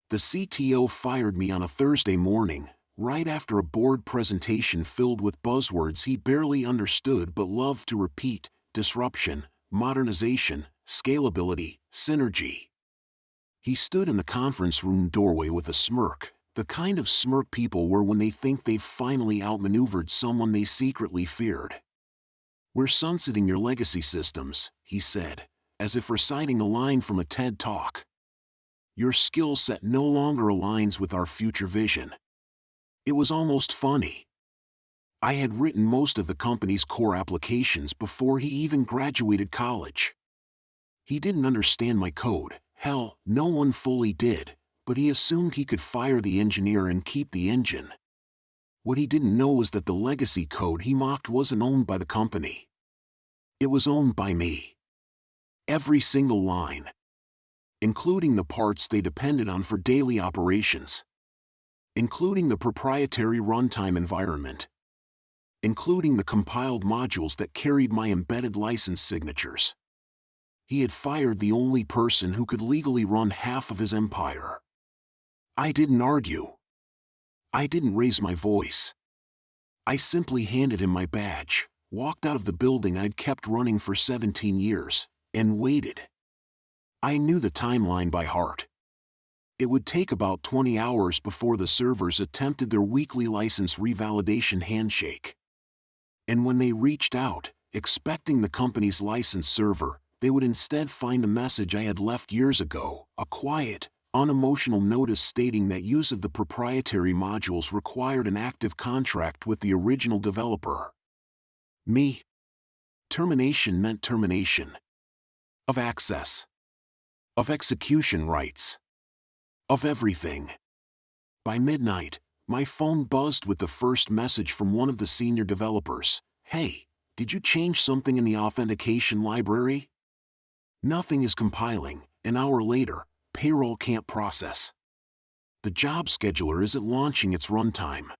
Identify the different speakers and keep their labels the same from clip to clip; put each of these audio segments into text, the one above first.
Speaker 1: The CTO fired me on a Thursday morning, right after a board presentation filled with buzzwords he barely understood but loved to repeat: disruption, modernization, scalability, synergy. He stood in the conference room doorway with a smirk, the kind of smirk people wear when they think they've finally outmaneuvered someone they secretly feared. "We're sunsetting your legacy systems," he said, as if reciting a line from a TED Talk. "Your skill set no longer aligns with our future vision." It was almost funny. I had written most of the company's core applications before he even graduated college. He didn't understand my code. Hell, no one fully did, but he assumed he could fire the engineer and keep the engine. What he didn't know was that the legacy code he mocked wasn't owned by the company. It was owned by me. Every single line. Including the parts they depended on for daily operations. Including the proprietary runtime environment. Including the compiled modules that carried my embedded license signatures. He had fired the only person who could legally run half of his empire. I didn't argue. I didn't raise my voice. I simply handed him my badge, walked out of the building I'd kept running for 17 years, and waited. I knew the timeline by heart. It would take about 20 hours before the servers attempted their weekly license revalidation handshake. And when they reached out, expecting the company's license server, they would instead find a message I had left years ago, a quiet, unemotional notice stating that use of the proprietary modules required an active contract with the original developer. Me. Termination meant termination. Of access. Of execution rights. Of everything. By midnight, my phone buzzed with the first message from one of the senior developers. "Hey, did you change something in the authentication library? Nothing is compiling." An hour later, payroll can't process. The job scheduler isn't launching its runtime.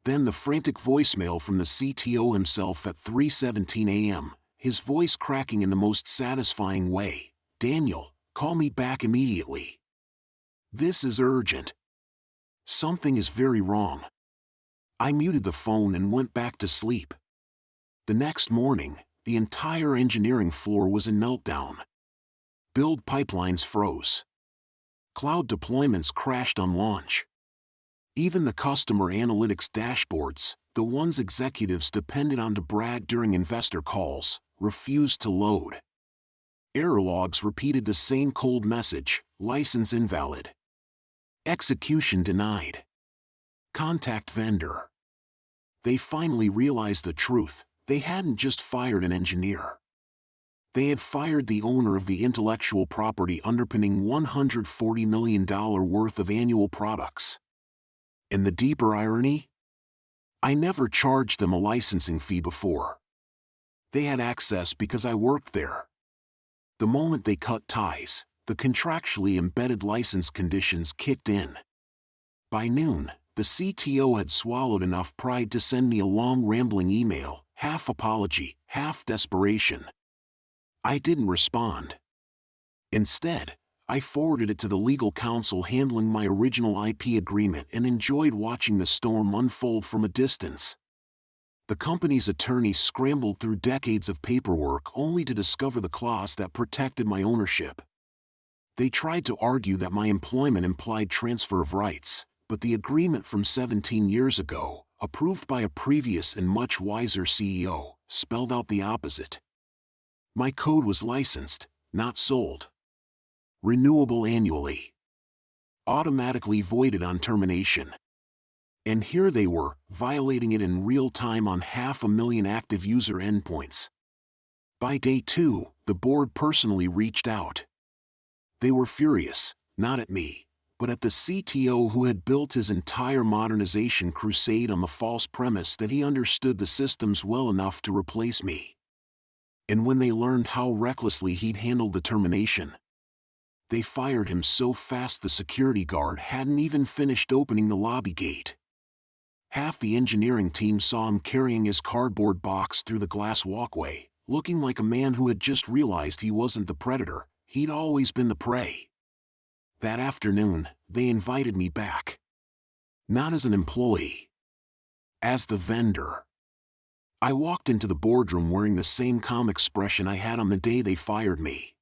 Speaker 1: Then the frantic voicemail from the CTO himself at 3:17 a.m., his voice cracking in the most satisfying way. "Daniel, call me back immediately. This is urgent. Something is very wrong." I muted the phone and went back to sleep. The next morning, the entire engineering floor was in meltdown. Build pipelines froze. Cloud deployments crashed on launch. Even the customer analytics dashboards, the ones executives depended on to brag during investor calls, refused to load. Error logs repeated the same cold message: license invalid. Execution denied. Contact vendor. They finally realized the truth: they hadn't just fired an engineer. They had fired the owner of the intellectual property underpinning $140 million worth of annual products. And the deeper irony? I never charged them a licensing fee before. They had access because I worked there. The moment they cut ties, the contractually embedded license conditions kicked in. By noon, the CTO had swallowed enough pride to send me a long rambling email, half apology, half desperation. I didn't respond. Instead, I forwarded it to the legal counsel handling my original IP agreement and enjoyed watching the storm unfold from a distance. The company's attorneys scrambled through decades of paperwork only to discover the clause that protected my ownership. They tried to argue that my employment implied transfer of rights, but the agreement from 17 years ago, approved by a previous and much wiser CEO, spelled out the opposite. My code was licensed, not sold. Renewable annually. Automatically voided on termination. And here they were, violating it in real time on 500,000 active user endpoints. By day 2, the board personally reached out. They were furious, not at me, but at the CTO who had built his entire modernization crusade on the false premise that he understood the systems well enough to replace me. And when they learned how recklessly he'd handled the termination, they fired him so fast the security guard hadn't even finished opening the lobby gate. Half the engineering team saw him carrying his cardboard box through the glass walkway, looking like a man who had just realized he wasn't the predator, he'd always been the prey. That afternoon, they invited me back. Not as an employee. As the vendor. I walked into the boardroom wearing the same calm expression I had on the day they fired me.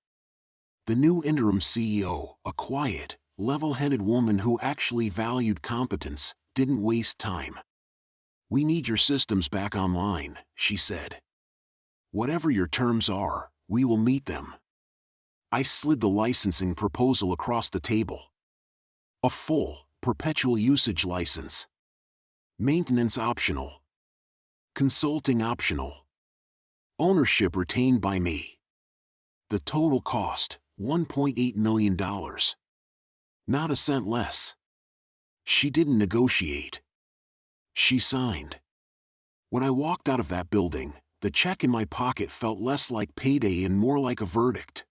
Speaker 1: The new interim CEO, a quiet, level-headed woman who actually valued competence, didn't waste time. "We need your systems back online," she said. "Whatever your terms are, we will meet them." I slid the licensing proposal across the table. A full, perpetual usage license. Maintenance optional. Consulting optional. Ownership retained by me. The total cost, $1.8 million. Not a cent less. She didn't negotiate. She signed. When I walked out of that building, the check in my pocket felt less like payday and more like a verdict.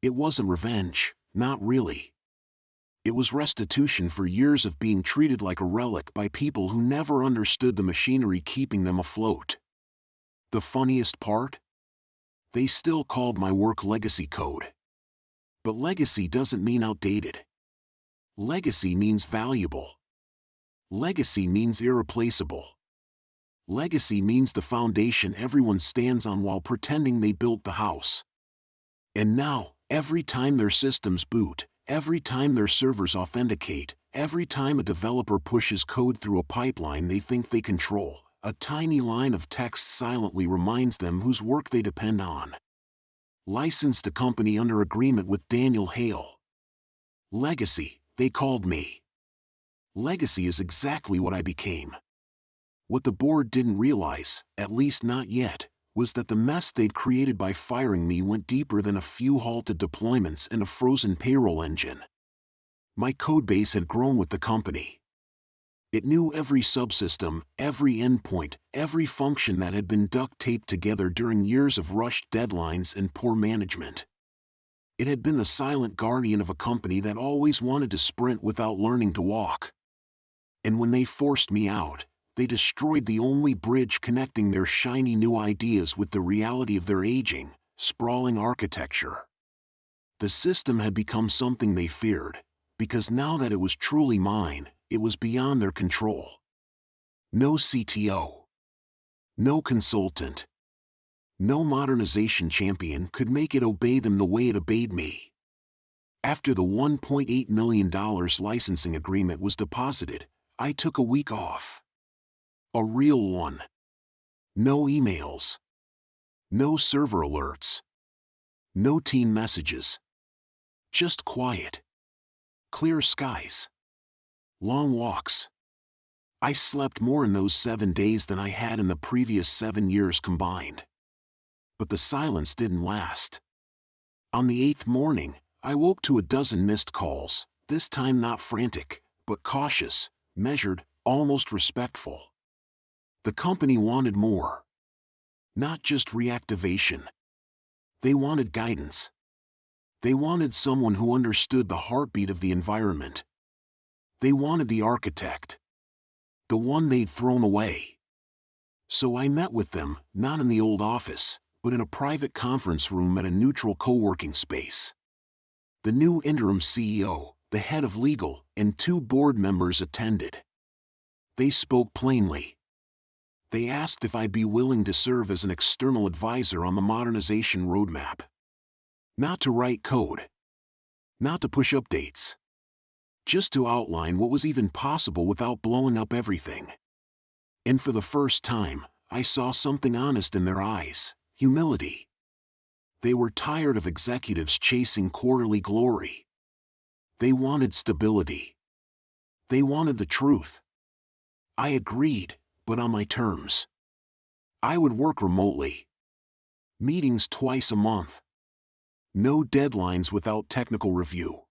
Speaker 1: It wasn't revenge, not really. It was restitution for years of being treated like a relic by people who never understood the machinery keeping them afloat. The funniest part? They still called my work legacy code. But legacy doesn't mean outdated. Legacy means valuable. Legacy means irreplaceable. Legacy means the foundation everyone stands on while pretending they built the house. And now, every time their systems boot, every time their servers authenticate, every time a developer pushes code through a pipeline they think they control, a tiny line of text silently reminds them whose work they depend on. Licensed a company under agreement with Daniel Hale. Legacy, they called me. Legacy is exactly what I became. What the board didn't realize, at least not yet, was that the mess they'd created by firing me went deeper than a few halted deployments and a frozen payroll engine. My codebase had grown with the company. It knew every subsystem, every endpoint, every function that had been duct-taped together during years of rushed deadlines and poor management. It had been the silent guardian of a company that always wanted to sprint without learning to walk. And when they forced me out, they destroyed the only bridge connecting their shiny new ideas with the reality of their aging, sprawling architecture. The system had become something they feared, because now that it was truly mine, it was beyond their control. No CTO. No consultant. No modernization champion could make it obey them the way it obeyed me. After the $1.8 million licensing agreement was deposited, I took a week off. A real one. No emails. No server alerts. No team messages. Just quiet. Clear skies. Long walks. I slept more in those 7 days than I had in the previous 7 years combined. But the silence didn't last. On the 8th morning, I woke to a dozen missed calls, this time not frantic, but cautious, measured, almost respectful. The company wanted more. Not just reactivation. They wanted guidance. They wanted someone who understood the heartbeat of the environment. They wanted the architect. The one they'd thrown away. So I met with them, not in the old office, but in a private conference room at a neutral co-working space. The new interim CEO, the head of legal, and 2 board members attended. They spoke plainly. They asked if I'd be willing to serve as an external advisor on the modernization roadmap. Not to write code. Not to push updates. Just to outline what was even possible without blowing up everything. And for the first time, I saw something honest in their eyes: humility. They were tired of executives chasing quarterly glory. They wanted stability. They wanted the truth. I agreed, but on my terms. I would work remotely. Meetings twice a month. No deadlines without technical review.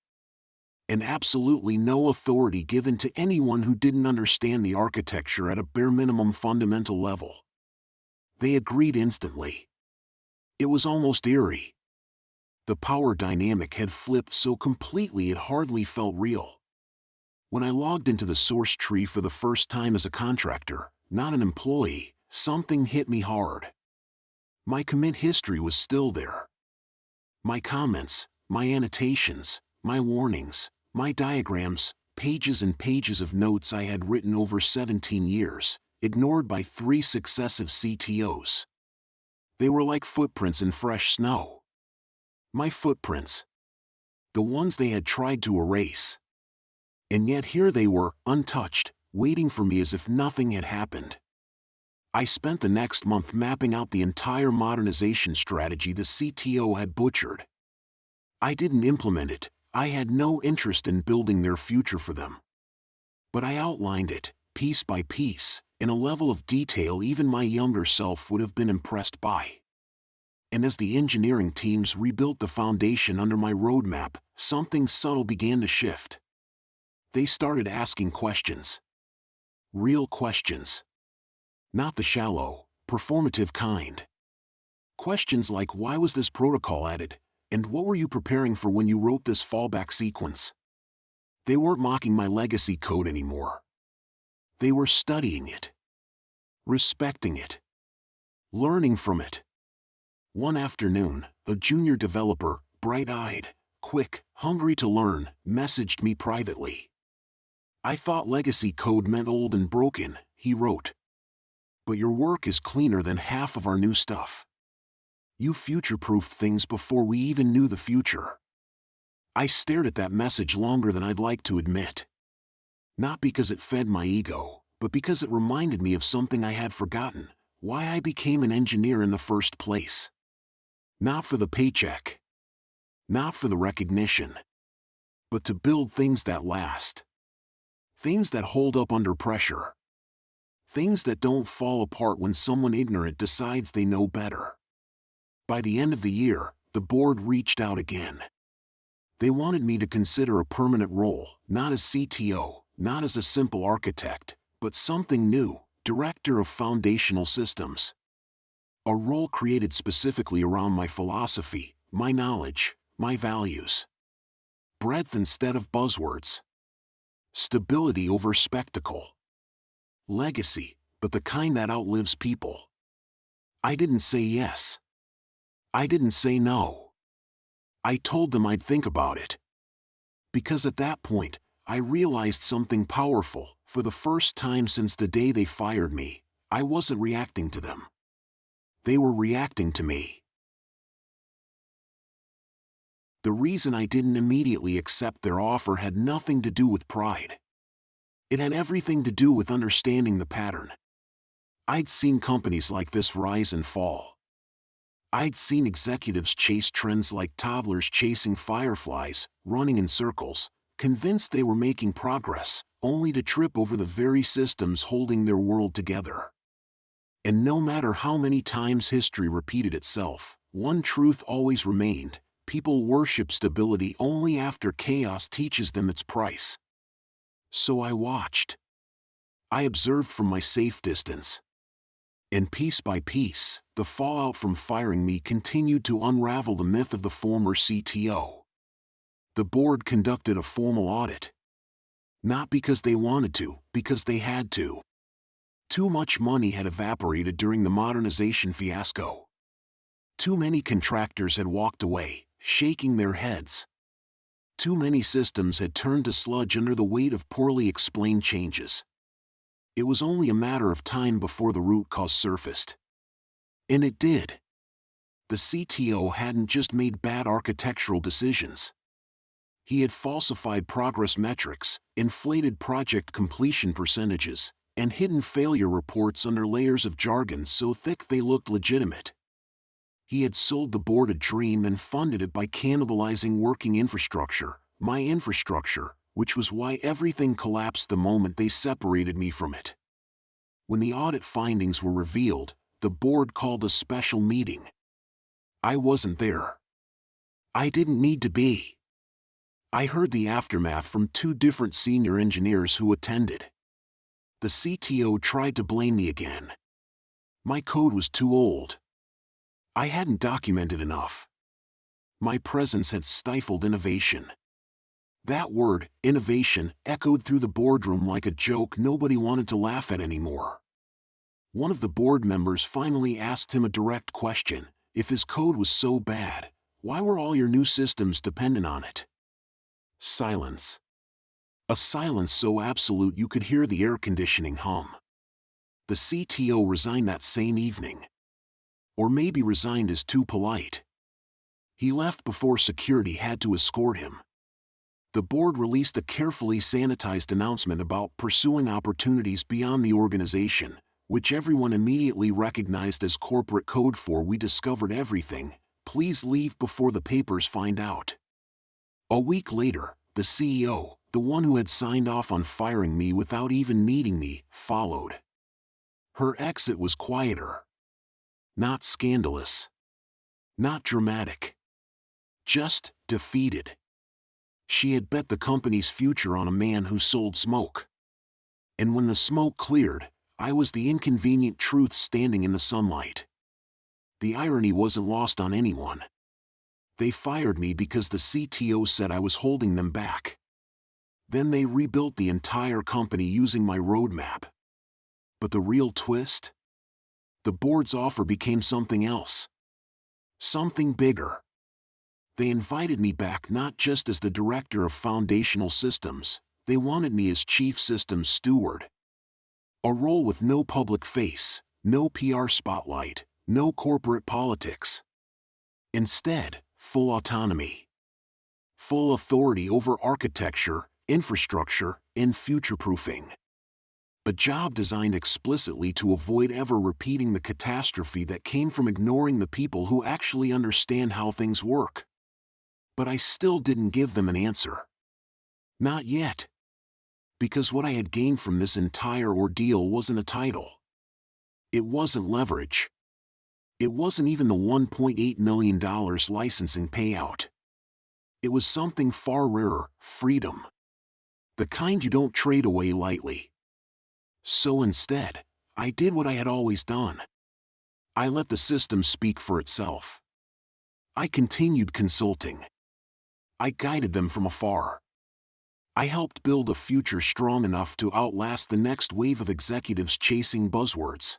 Speaker 1: And absolutely no authority given to anyone who didn't understand the architecture at a bare minimum fundamental level. They agreed instantly. It was almost eerie. The power dynamic had flipped so completely it hardly felt real. When I logged into the source tree for the first time as a contractor, not an employee, something hit me hard. My commit history was still there. My comments, my annotations, my warnings, My diagrams, pages and pages of notes I had written over 17 years, ignored by 3 successive CTOs. They were like footprints in fresh snow. My footprints. The ones they had tried to erase. And yet here they were, untouched, waiting for me as if nothing had happened. I spent the next month mapping out the entire modernization strategy the CTO had butchered. I didn't implement it. I had no interest in building their future for them. But I outlined it, piece by piece, in a level of detail even my younger self would have been impressed by. And as the engineering teams rebuilt the foundation under my roadmap, something subtle began to shift. They started asking questions. Real questions. Not the shallow, performative kind. Questions like, why was this protocol added, and what were you preparing for when you wrote this fallback sequence? They weren't mocking my legacy code anymore. They were studying it. Respecting it. Learning from it. One afternoon, a junior developer, bright-eyed, quick, hungry to learn, messaged me privately. I thought legacy code meant old and broken, he wrote. But your work is cleaner than half of our new stuff. You future-proofed things before we even knew the future. I stared at that message longer than I'd like to admit. Not because it fed my ego, but because it reminded me of something I had forgotten, why I became an engineer in the first place. Not for the paycheck. Not for the recognition. But to build things that last. Things that hold up under pressure. Things that don't fall apart when someone ignorant decides they know better. By the end of the year, the board reached out again. They wanted me to consider a permanent role, not as CTO, not as a simple architect, but something new, director of foundational systems. A role created specifically around my philosophy, my knowledge, my values. Breadth instead of buzzwords. Stability over spectacle. Legacy, but the kind that outlives people. I didn't say yes. I didn't say no. I told them I'd think about it. Because at that point, I realized something powerful. For the first time since the day they fired me, I wasn't reacting to them. They were reacting to me. The reason I didn't immediately accept their offer had nothing to do with pride. It had everything to do with understanding the pattern. I'd seen companies like this rise and fall. I'd seen executives chase trends like toddlers chasing fireflies, running in circles, convinced they were making progress, only to trip over the very systems holding their world together. And no matter how many times history repeated itself, one truth always remained: people worship stability only after chaos teaches them its price. So I watched. I observed from my safe distance. And piece by piece, the fallout from firing me continued to unravel the myth of the former CTO. The board conducted a formal audit. Not because they wanted to, because they had to. Too much money had evaporated during the modernization fiasco. Too many contractors had walked away, shaking their heads. Too many systems had turned to sludge under the weight of poorly explained changes. It was only a matter of time before the root cause surfaced. And it did. The CTO hadn't just made bad architectural decisions. He had falsified progress metrics, inflated project completion percentages, and hidden failure reports under layers of jargon so thick they looked legitimate. He had sold the board a dream and funded it by cannibalizing working infrastructure, my infrastructure, which was why everything collapsed the moment they separated me from it. When the audit findings were revealed, the board called a special meeting. I wasn't there. I didn't need to be. I heard the aftermath from 2 different senior engineers who attended. The CTO tried to blame me again. My code was too old. I hadn't documented enough. My presence had stifled innovation. That word, innovation, echoed through the boardroom like a joke nobody wanted to laugh at anymore. One of the board members finally asked him a direct question: if his code was so bad, why were all your new systems dependent on it? Silence. A silence so absolute you could hear the air conditioning hum. The CTO resigned that same evening. Or maybe resigned is too polite. He left before security had to escort him. The board released a carefully sanitized announcement about pursuing opportunities beyond the organization, which everyone immediately recognized as corporate code for "We discovered everything, please leave before the papers find out." A week later, the CEO, the one who had signed off on firing me without even meeting me, followed. Her exit was quieter. Not scandalous. Not dramatic. Just defeated. She had bet the company's future on a man who sold smoke. And when the smoke cleared, I was the inconvenient truth standing in the sunlight. The irony wasn't lost on anyone. They fired me because the CTO said I was holding them back. Then they rebuilt the entire company using my roadmap. But the real twist? The board's offer became something else. Something bigger. They invited me back not just as the director of foundational systems, they wanted me as chief systems steward. A role with no public face, no PR spotlight, no corporate politics. Instead, full autonomy. Full authority over architecture, infrastructure, and future-proofing. A job designed explicitly to avoid ever repeating the catastrophe that came from ignoring the people who actually understand how things work. But I still didn't give them an answer. Not yet. Because what I had gained from this entire ordeal wasn't a title. It wasn't leverage. It wasn't even the $1.8 million licensing payout. It was something far rarer: freedom. The kind you don't trade away lightly. So instead, I did what I had always done. I let the system speak for itself. I continued consulting. I guided them from afar. I helped build a future strong enough to outlast the next wave of executives chasing buzzwords.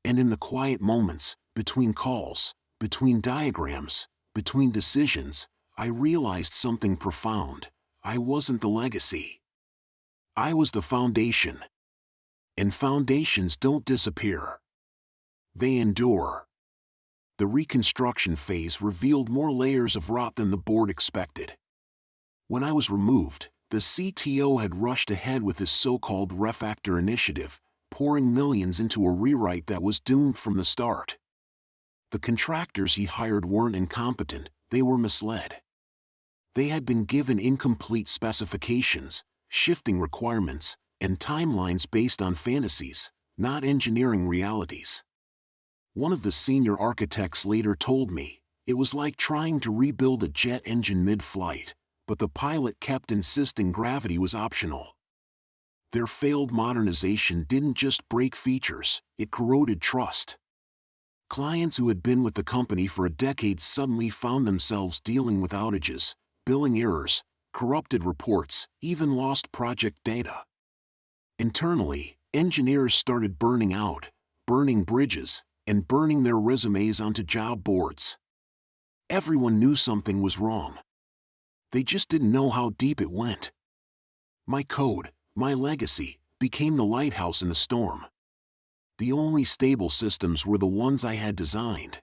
Speaker 1: And in the quiet moments, between calls, between diagrams, between decisions, I realized something profound. I wasn't the legacy. I was the foundation. And foundations don't disappear. They endure. The reconstruction phase revealed more layers of rot than the board expected. When I was removed, the CTO had rushed ahead with his so-called refactor initiative, pouring millions into a rewrite that was doomed from the start. The contractors he hired weren't incompetent, they were misled. They had been given incomplete specifications, shifting requirements, and timelines based on fantasies, not engineering realities. One of the senior architects later told me, it was like trying to rebuild a jet engine mid-flight, but the pilot kept insisting gravity was optional. Their failed modernization didn't just break features, it corroded trust. Clients who had been with the company for a decade suddenly found themselves dealing with outages, billing errors, corrupted reports, even lost project data. Internally, engineers started burning out, burning bridges, and burning their resumes onto job boards. Everyone knew something was wrong. They just didn't know how deep it went. My code, my legacy, became the lighthouse in the storm. The only stable systems were the ones I had designed.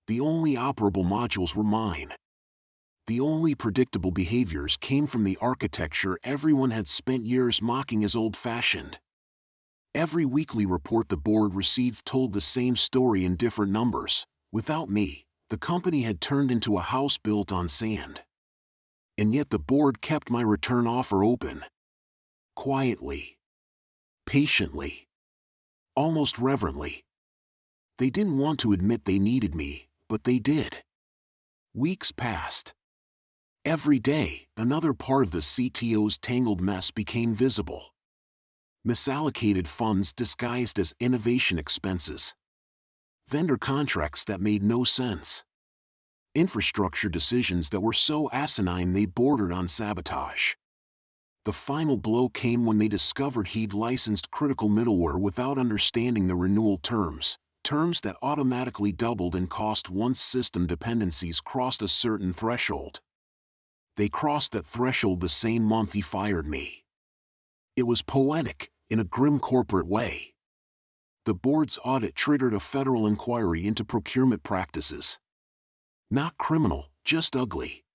Speaker 1: The only operable modules were mine. The only predictable behaviors came from the architecture everyone had spent years mocking as old-fashioned. Every weekly report the board received told the same story in different numbers. Without me, the company had turned into a house built on sand. And yet the board kept my return offer open. Quietly. Patiently. Almost reverently. They didn't want to admit they needed me, but they did. Weeks passed. Every day, another part of the CTO's tangled mess became visible. Misallocated funds disguised as innovation expenses. Vendor contracts that made no sense. Infrastructure decisions that were so asinine they bordered on sabotage. The final blow came when they discovered he'd licensed critical middleware without understanding the renewal terms, terms that automatically doubled in cost once system dependencies crossed a certain threshold. They crossed that threshold the same month he fired me. It was poetic, in a grim corporate way. The board's audit triggered a federal inquiry into procurement practices. Not criminal, just ugly.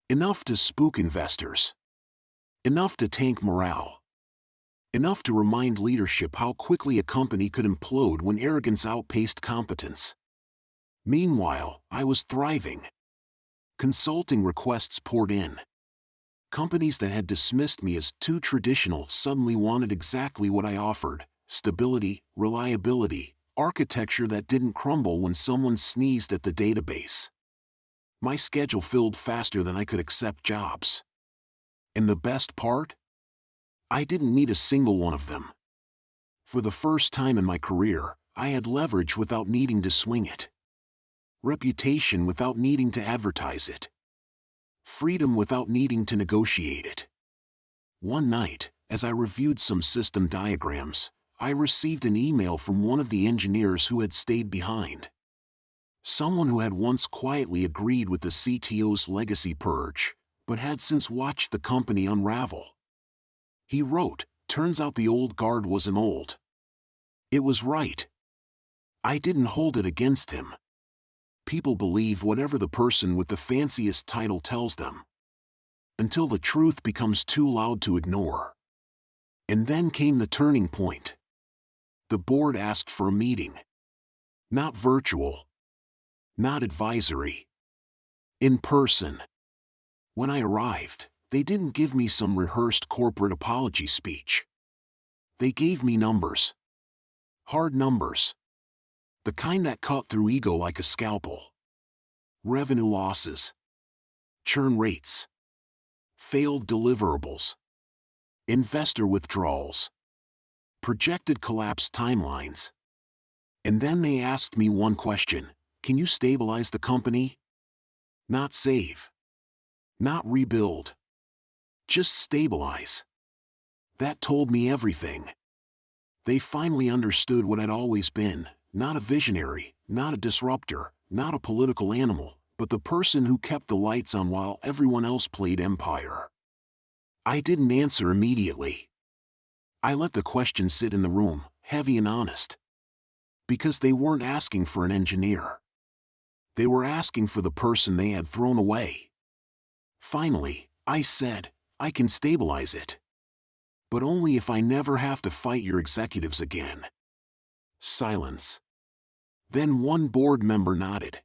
Speaker 1: Enough to spook investors. Enough to tank morale. Enough to remind leadership how quickly a company could implode when arrogance outpaced competence. Meanwhile, I was thriving. Consulting requests poured in. Companies that had dismissed me as too traditional suddenly wanted exactly what I offered: stability, reliability, architecture that didn't crumble when someone sneezed at the database. My schedule filled faster than I could accept jobs. And the best part? I didn't need a single one of them. For the first time in my career, I had leverage without needing to swing it. Reputation without needing to advertise it. Freedom without needing to negotiate it. One night, as I reviewed some system diagrams, I received an email from one of the engineers who had stayed behind. Someone who had once quietly agreed with the CTO's legacy purge, but had since watched the company unravel. He wrote, "Turns out the old guard wasn't old." It was right. I didn't hold it against him. People believe whatever the person with the fanciest title tells them, until the truth becomes too loud to ignore. And then came the turning point. The board asked for a meeting. Not virtual. Not advisory. In person. When I arrived, they didn't give me some rehearsed corporate apology speech. They gave me numbers. Hard numbers. The kind that cut through ego like a scalpel. Revenue losses. Churn rates. Failed deliverables. Investor withdrawals. Projected collapse timelines. And then they asked me one question: can you stabilize the company? Not save. Not rebuild. Just stabilize. That told me everything. They finally understood what I'd always been: not a visionary, not a disruptor, not a political animal, but the person who kept the lights on while everyone else played empire. I didn't answer immediately. I let the question sit in the room, heavy and honest. Because they weren't asking for an engineer. They were asking for the person they had thrown away. Finally, I said, "I can stabilize it. But only if I never have to fight your executives again." Silence. Then one board member nodded.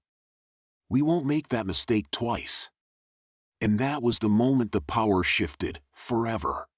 Speaker 1: "We won't make that mistake twice." And that was the moment the power shifted, forever.